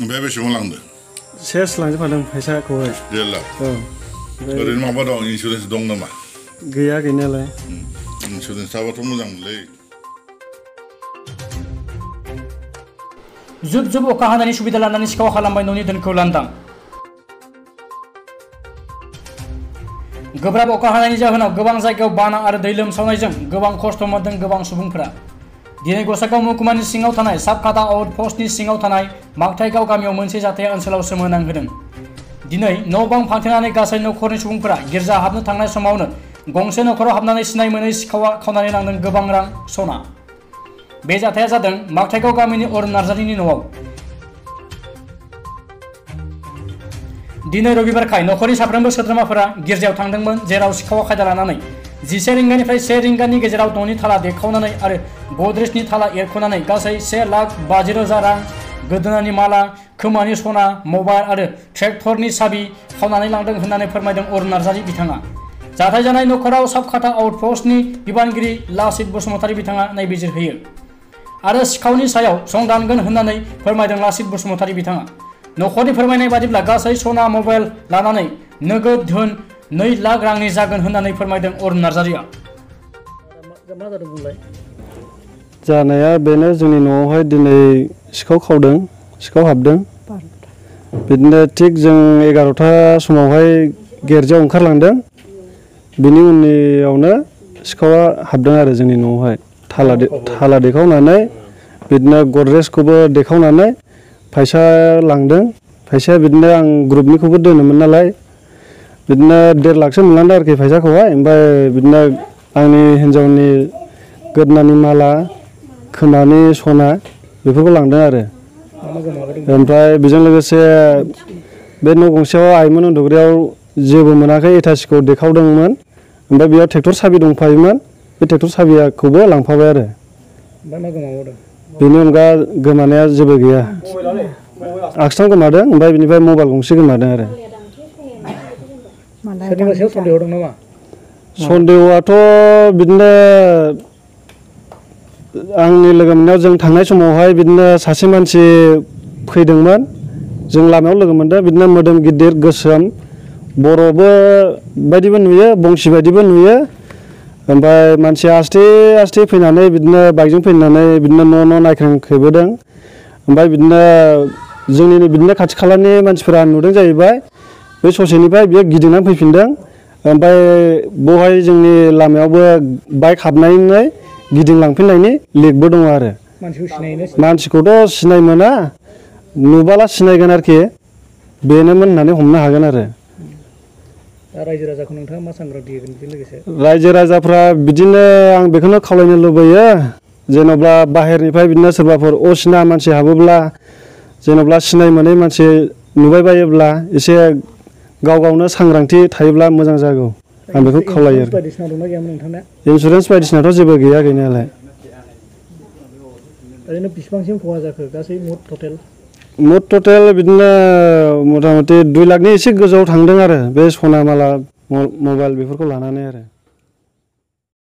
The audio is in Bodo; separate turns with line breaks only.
ओमफ्राय बेसेबां लांदो?
सेस लांजोबखादों फैसाखौहाय।
1.5 लाख।
औ।
ओरैनो माबा दं, इन्सुरेन्स दं नामा?
गैया गैनायालाय।
इन्सुरेन्स थाबाथ' मोजांलै।
जुब जुब अखा हानायनि सुबिदा लानानै सिखाव खालामबाय न'नि धोनखौ लांदां। गोब्राब अखा हानायनि जाहोनाव गोबां जायगायाव बाना आरो दै लोमसावनायजों गोबां खस्थ' मोनदों गोबां सुबुंफोरा। दिनै गसाइगाव महकुमानि सिङाव थानाय साबखाता आउटपस्टनि सिङाव थानाय मागथाइगाव गामियाव मोनसे जाथाया ओनसोलाव सोमोनांहोदों। दिनै न' बां फांथेनानै गासै नखरनि सुबुंफोरा गिर्जा हाबनो थांनाय समावनो गंसे नखराव हाबनानै सिनाय मोनै सिखावा खावनानै लांदों गोबां रां सना। बे जाथाया जादों मागथाइगाव गामिनि अरुण नार्जारिनि न'आव। दिनै रबिबारखाय नखरनि साफ्रोमबो सोद्रोमाफोरा गिर्जायाव थांदोंमोन, जेराव सिखावा खायदा लानानै 11 रिंगानिफ्राय 1 रिंगानि गेजेराव न'नि थाला देखावनानै आरो गद्रेजनि थाला एरख'नानै गासै 1,50,000 रां, गोदोनानि माला, खोमानि सना, मबाइल आरो ट्रेक्टरनि साबि खावनानै लांदों होननानै फोरमायदों अरुण नार्जारि बिथाङा। जाथाय जानाय नखराव साबखाता आउटपस्टनि बिबानगिरि लासित बसुमतारी बिथाङा नायबिजिर होयो आरो सिखावनि सायाव संदानगोन होननानै फोरमायदों लासित बसुमतारी बिथाङा। नखरनि फोरमायनाय बादिब्ला गासै सना मबाइल लानानै नोगोद धोन 2 लाख रांनि जागोन होननानै फोरमायदों अरुण नार्जारिया।
जानाया बेनो, जोंनि न'आवहाय दिनै सिखाव खावदों, सिखाव हाबदों। बिदिनो थिग जों 11टा समावहाय गिर्जायाव ओंखारलांदों। बिनि उननियावनो सिखावा हाबदों आरो जोंनि न'आवहाय थाला देखावनानै बिदिनो गद्रेजखौबो देखावनानै फैसा लांदों। फैसाया बिदिनो आं ग्रुपनिखौबो दोनोमोन नालाय, बिदिनो 1.5 लाखसो मोनलांदों आरोखि फैसाखौहाय। ओमफ्राय बिदिनो आंनि हिन्जावनि गोदोनानि माला, खोमानि सना बेफोरखौ लांदों आरो। ओमफ्राय बेजों लोगोसे बे न' गंसेयाव आइमोन उन्दुग्रायाव जेबो मोनाखै, एटासिखौ देखावदोंमोन। ओमफ्राय बेयाव ट्रेक्टर साबि दंफायोमोन, बे ट्रेक्टर साबिखौबो लांफाबाय आरो। बेनि अनगा गोमानाया जेबो गैया। आक्सानाव गोमादों, ओमफ्राय बिनिफ्राय मबाइल गंसे गोमादों आरो। सन्देहआथ' बिदिनो आंनि लोगो मोननायाव जों थांनाय समावहाय बिदिनो सासे मानसि फैदोंमोन, जों लामायाव लोगो मोनदों। बिदिनो मोदोम गिदिर, गोसोम, बर'बो बायदिबो नुयो, बंसि बायदिबो नुयो। ओमफ्राय मानसिया आस्थे आस्थे फैनानै बिदिनो बाइकजों फैनानै बिदिनो न' नायख्रेंखोबोदों। ओमफ्राय बिदिनो जोंनि बिदिनो खाथि खालानि मानसिफोरा नुदों जाहैबाय। बे ससेनिफ्राय बियो गिदिंनानै फैफिनदों। ओमफ्राय बेवहाय जोंनि लामायावबो बाइक हाबनानै गिदिंलांफिननायनि लिकबो दङ आरो। मानसिखौथ' सिनाय मोना, नुबाला सिनायगोन आरोखि, बेनोमोन होननानै हमनो हागोन आरो।
रायजो राजाखौ नोंथाङा मा सांग्रांथि होगोन बेजों लोगोसे?
रायजो राजाफ्रा बिदिनो आं बेखौनो खावलायनो लुबैयो, जेन'बा बाहेरनिफ्राय बिदिनो सोरबाफोर असिना मानसि हाबोब्ला, जेन'बा सिनाय मोनै मानसि नुबाय बायोब्ला एसे गाव गावनो सांग्रांथि थायोब्ला मोजां जागौ, आं बेखौ खावलायो। इन्सुरेन्स बायदिसिनाथ' जेबो गैया गैनायालाय।
ओरैनो बेसेबांसिम खहा जाखो गासै
मद टटेल बिदिनो मथा मथि 2 लाखनि एसे गोजौआव थांदों आरो, बे सना माला मबाइल बेफोरखौ लानानै आरो।